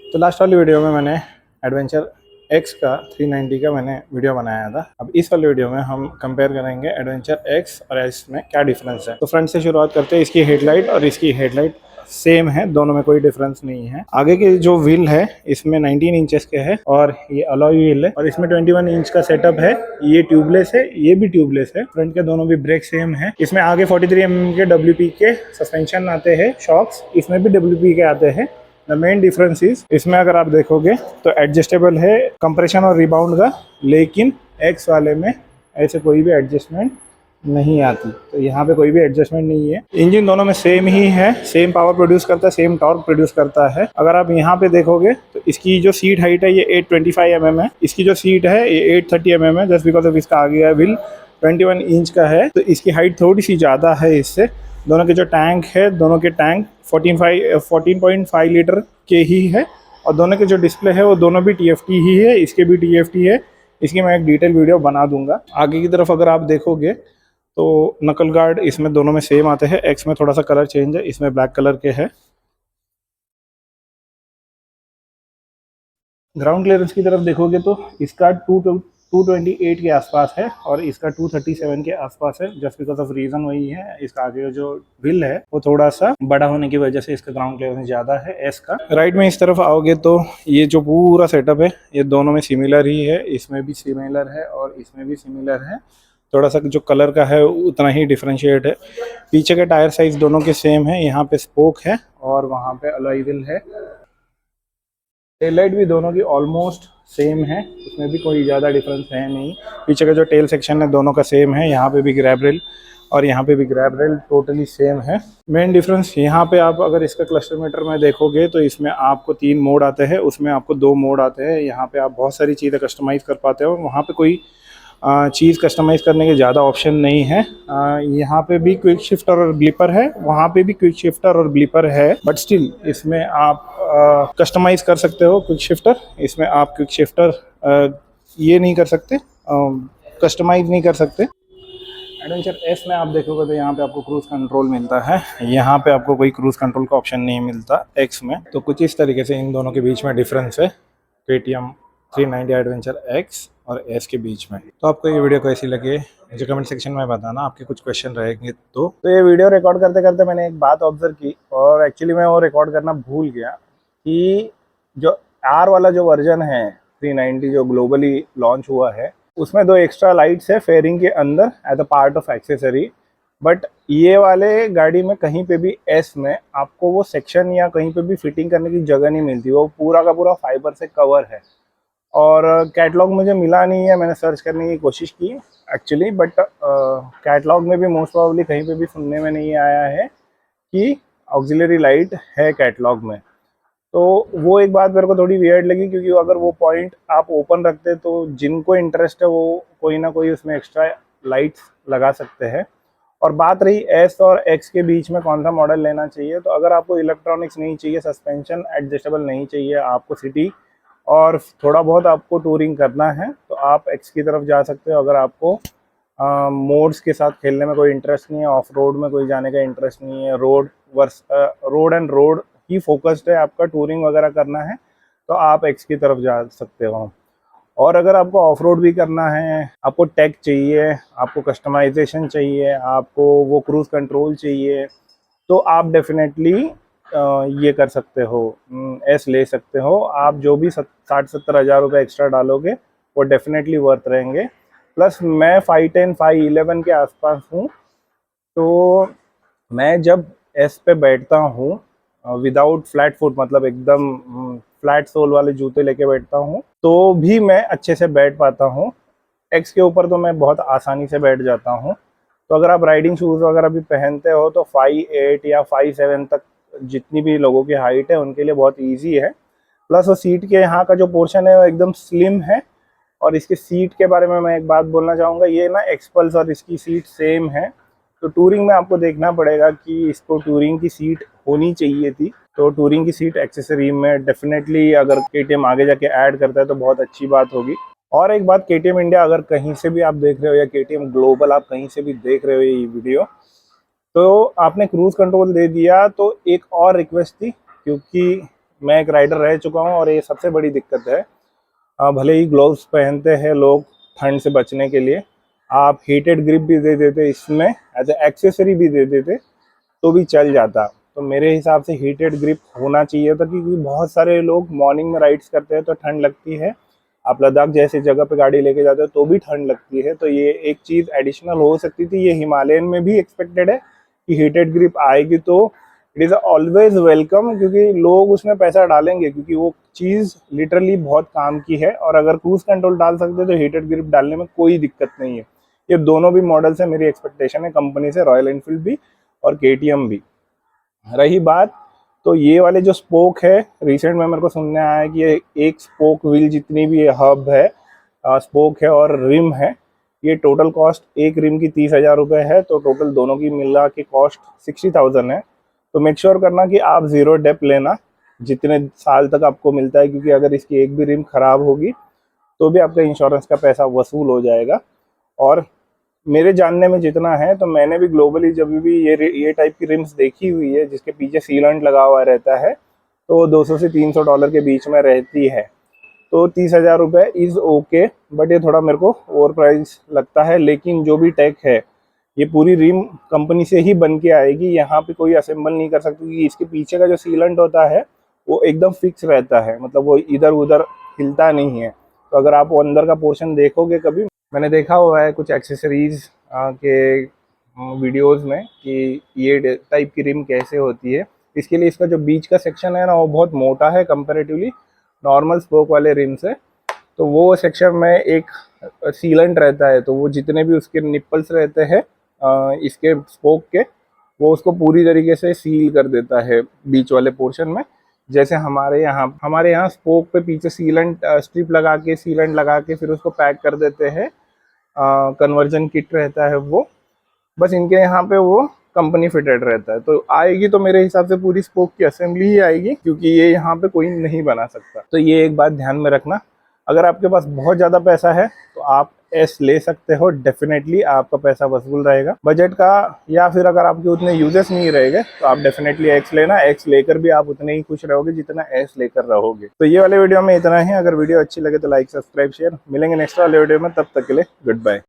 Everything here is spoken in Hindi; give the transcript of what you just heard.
तो लास्ट वाली वीडियो में मैंने एडवेंचर एक्स का 390 का मैंने वीडियो बनाया था। अब इस वाले वीडियो में हम कंपेयर करेंगे एडवेंचर एक्स और एस में क्या डिफरेंस है। तो फ्रंट से शुरुआत करते हैं। इसकी हेडलाइट और इसकी हेडलाइट सेम है, दोनों में कोई डिफरेंस नहीं है। आगे के जो व्हील है इसमें 19 इंचेस के है और ये अलॉय व्हील है, और इसमें 21 इंच का सेटअप है। ये ट्यूबलेस है, ये भी ट्यूबलेस है। फ्रंट के दोनों भी ब्रेक सेम है। इसमें आगे 43 mm के WP के सस्पेंशन आते हैं, शॉक्स इसमें भी WP के आते हैं। द मेन डिफरेंस इज इसमें अगर आप देखोगे तो एडजस्टेबल है कंप्रेशन और रिबाउंड का, लेकिन एक्स वाले में ऐसे कोई भी एडजस्टमेंट नहीं आती। तो यहाँ पे कोई भी एडजस्टमेंट नहीं है। इंजन दोनों में सेम ही है, सेम पावर प्रोड्यूस करता है, सेम टॉर्क प्रोड्यूस करता है। अगर आप यहाँ पे देखोगे तो इसकी जो सीट हाइट है ये 825 mm है, इसकी जो सीट है ये 830 mm है। जस्ट बिकॉज ऑफ इसका आगे का व्हील 21 इंच का है तो इसकी हाइट थोड़ी सी ज़्यादा है इससे। दोनों के जो टैंक है, दोनों के टैंक 14.5 लीटर के ही है, और दोनों के जो डिस्प्ले है वो दोनों भी TFT ही है। इसके भी TFT है। इसकी मैं एक डिटेल वीडियो बना दूंगा। आगे की तरफ अगर आप देखोगे तो नकल गार्ड इसमें दोनों में सेम आते हैं। एक्स में थोड़ा सा कलर चेंज है, इसमें ब्लैक कलर के है। ग्राउंड क्लियरेंस की तरफ देखोगे तो इसका 228 के आसपास है और इसका 237 के आसपास है। जस्ट बिकॉज ऑफ रीजन वही है, इसका आगे जो व्हील है वो थोड़ा सा बड़ा होने की वजह से इसका ग्राउंड क्लियरेंस ज़्यादा है एस का। राइट में इस तरफ आओगे तो ये जो पूरा सेटअप है ये दोनों में सिमिलर ही है। इसमें भी सिमिलर है और इसमें भी सिमिलर है। थोड़ा सा जो कलर का है उतना ही डिफरेंशिएट है। पीछे के टायर साइज दोनों के सेम है। यहाँ पे स्पोक है और वहाँ पे अलॉय व्हील है। टेल लाइट भी दोनों की ऑलमोस्ट सेम है, उसमें भी कोई ज़्यादा डिफरेंस है नहीं। पीछे का जो टेल सेक्शन है दोनों का सेम है। यहाँ पे भी ग्रैब रेल और यहाँ पे भी ग्रैब रेल टोटली सेम है। मेन डिफरेंस यहाँ पे आप अगर इसका क्लस्टर मीटर में देखोगे तो इसमें आपको 3 मोड आते हैं, उसमें आपको 2 मोड आते हैं। यहाँ पे आप बहुत सारी चीज़ें कस्टमाइज़ कर पाते हो, वहाँ पे कोई चीज़ कस्टमाइज़ करने के ज़्यादा ऑप्शन नहीं है। यहाँ पे भी क्विक शिफ्टर और ब्लिपर है, वहाँ पे भी क्विक शिफ्टर और ब्लिपर है, बट स्टिल इसमें आप कस्टमाइज़ कर सकते हो क्विक शिफ्टर। इसमें आप क्विक शिफ्टर ये नहीं कर सकते, कस्टमाइज़ नहीं कर सकते। एडवेंचर एस में आप देखोगे तो यहाँ पे आपको क्रूज़ कंट्रोल मिलता है, यहाँ पे आपको कोई क्रूज़ कंट्रोल का ऑप्शन नहीं मिलता एक्स में। तो कुछ इस तरीके से इन दोनों के बीच में डिफरेंस है KTM 390 एडवेंचर एक्स और एस के बीच में। तो आपको ये वीडियो कैसी लगी मुझे कमेंट सेक्शन में बताना। आपके कुछ क्वेश्चन रहेंगे तो ये वीडियो रिकॉर्ड करते करते मैंने एक बात ऑब्जर्व की और एक्चुअली मैं वो रिकॉर्ड करना भूल गया कि जो आर वाला जो वर्जन है 390 जो ग्लोबली लॉन्च हुआ है उसमें 2 एक्स्ट्रा लाइट्स है फेयरिंग के अंदर as a part of accessory. But ये वाले गाड़ी में कहीं पे भी एस में आपको वो सेक्शन या कहीं पे भी फिटिंग करने की जगह नहीं मिलती, वो पूरा का पूरा फाइबर से कवर है। और कैटलॉग मुझे मिला नहीं है, मैंने सर्च करने की कोशिश की एक्चुअली, बट कैटलॉग में भी मोस्ट प्रोबेबली कहीं पे भी सुनने में नहीं आया है कि ऑक्सिलरी लाइट है कैटलॉग में। तो वो एक बात मेरे को थोड़ी वियर्ड लगी, क्योंकि अगर वो पॉइंट आप ओपन रखते तो जिनको इंटरेस्ट है वो कोई ना कोई उसमें एक्स्ट्रा लाइट्स लगा सकते हैं। और बात रही एस और एक्स के बीच में कौन सा मॉडल लेना चाहिए, तो अगर आपको इलेक्ट्रॉनिक्स नहीं चाहिए, सस्पेंशन एडजस्टेबल नहीं चाहिए, आपको सिटी और थोड़ा बहुत आपको टूरिंग करना है तो आप एक्स की तरफ जा सकते हो। अगर आपको मोड्स के साथ खेलने में कोई इंटरेस्ट नहीं है, ऑफ रोड में कोई जाने का इंटरेस्ट नहीं है, road and road he focused है, आपका टूरिंग वगैरह करना है, तो आप एक्स की तरफ जा सकते हो। और अगर आपको ऑफ रोड भी करना है, आपको टेक चाहिए, आपको कस्टमाइजेशन चाहिए, आपको वो क्रूज़ कंट्रोल चाहिए, तो आप डेफिनेटली ये कर सकते हो, एस ले सकते हो। आप जो भी 60-70 हज़ार रुपये एक्स्ट्रा डालोगे वो डेफिनेटली वर्थ रहेंगे। प्लस मैं 510 511 के आसपास हूँ, तो मैं जब एस पे बैठता हूँ विदाउट फ्लैट फुट, मतलब एकदम फ्लैट सोल वाले जूते लेके बैठता हूँ, तो भी मैं अच्छे से बैठ पाता हूँ। एक्स के ऊपर तो मैं बहुत आसानी से बैठ जाता हूँ। तो अगर आप राइडिंग शूज़ वगैरह भी पहनते हो तो 5'8" या 5'7" तक जितनी भी लोगों की हाइट है उनके लिए बहुत ईजी है। प्लस वो सीट के यहाँ का जो पोर्शन है वो एकदम स्लिम है। और इसके सीट के बारे में मैं एक बात बोलना चाहूँगा, ये ना एक्सपल्स और इसकी सीट सेम है, तो टूरिंग में आपको देखना पड़ेगा कि इसको टूरिंग की सीट होनी चाहिए थी। तो टूरिंग की सीट एक्सेसरी में डेफिनेटली अगर KTM आगे जाके ऐड करता है तो बहुत अच्छी बात होगी। और एक बात, KTM इंडिया अगर कहीं से भी आप देख रहे हो या KTM ग्लोबल आप कहीं से भी देख रहे हो ये वीडियो, तो आपने क्रूज़ कंट्रोल दे दिया तो एक और रिक्वेस्ट थी, क्योंकि मैं एक राइडर रह चुका हूँ और ये सबसे बड़ी दिक्कत है। भले ही ग्लोव्स पहनते हैं लोग ठंड से बचने के लिए, आप हीटेड ग्रिप भी दे देते इसमें, एज ए एक्सेसरी भी दे देते तो भी चल जाता। तो मेरे हिसाब से हीटेड ग्रिप होना चाहिए था, क्योंकि बहुत सारे लोग मॉर्निंग में राइड्स करते हैं तो ठंड लगती है। आप लद्दाख जैसी जगह पे गाड़ी लेके जाते हो तो भी ठंड लगती है। तो ये एक चीज़ एडिशनल हो सकती थी। ये हिमालयन में भी एक्सपेक्टेड है कि हीटेड ग्रिप आएगी, तो इट इज़ ऑलवेज वेलकम, क्योंकि लोग उसमें पैसा डालेंगे, क्योंकि वो चीज़ लिटरली बहुत काम की है। और अगर क्रूज कंट्रोल डाल सकते तो हीटेड ग्रिप डालने में कोई दिक्कत नहीं है। ये दोनों भी मॉडल्स है, मेरी एक्सपेक्टेशन है कंपनी से, रॉयल एनफील्ड भी और KTM भी। रही बात, तो ये वाले जो स्पोक है, रिसेंट में मेरे को सुनने आया है कि ये एक स्पोक व्हील जितनी भी हब है, स्पोक है और रिम है, ये टोटल कॉस्ट एक रिम की 30,000 रुपये है। तो टोटल दोनों की मिला के कॉस्ट 60,000 है। तो मेक श्योर करना कि आप ज़ीरो डेप लेना जितने साल तक आपको मिलता है, क्योंकि अगर इसकी एक भी रिम ख़राब होगी तो भी आपका इंश्योरेंस का पैसा वसूल हो जाएगा। और मेरे जानने में जितना है, तो मैंने भी ग्लोबली जब भी ये टाइप की रिम्स देखी हुई है जिसके पीछे सीलेंट लगा हुआ रहता है, तो 200 से $300 के बीच में रहती है। तो 30,000 रुपये इज़ ओके, बट ये थोड़ा मेरे को ओवर प्राइस लगता है। लेकिन जो भी टेक है, ये पूरी रिम कंपनी से ही बन के आएगी, यहाँ पे कोई असेंबल नहीं कर सकती, क्योंकि इसके पीछे का जो सीलेंट होता है वो एकदम फिक्स रहता है, मतलब वो इधर उधर हिलता नहीं है। तो अगर आप वो अंदर का पोर्शन देखोगे कभी, मैंने देखा हुआ है कुछ एक्सेसरीज के वीडियोस में कि ये टाइप की रिम कैसे होती है। इसके लिए इसका जो बीच का सेक्शन है ना, वो बहुत मोटा है कंपैरेटिवली नॉर्मल स्पोक वाले रिम से। तो वो सेक्शन में एक सीलेंट रहता है, तो वो जितने भी उसके निप्पल्स रहते हैं इसके स्पोक के, वो उसको पूरी तरीके से सील कर देता है बीच वाले पोर्शन में। जैसे हमारे यहाँ स्पोक पे पीछे सीलेंट स्ट्रिप लगा के, सीलेंट लगा के फिर उसको पैक कर देते हैं, कन्वर्जन किट रहता है वो। बस इनके यहाँ पे वो कंपनी फिटेड रहता है। तो आएगी तो मेरे हिसाब से पूरी स्पोक की असेंबली ही आएगी, क्योंकि ये यहाँ पे कोई नहीं बना सकता। तो ये एक बात ध्यान में रखना। अगर आपके पास बहुत ज़्यादा पैसा है तो आप एस ले सकते हो, डेफिनेटली आपका पैसा वसूल रहेगा बजट का। या फिर अगर आपके उतने यूजेस नहीं रहेंगे तो आप डेफिनेटली एक्स लेना। एक्स लेकर भी आप उतने ही खुश रहोगे जितना एस लेकर रहोगे। तो ये वाले वीडियो में इतना ही। अगर वीडियो अच्छी लगे तो लाइक, सब्सक्राइब, शेयर। मिलेंगे नेक्स्ट वाले वीडियो में, तब तक के लिए गुड बाय।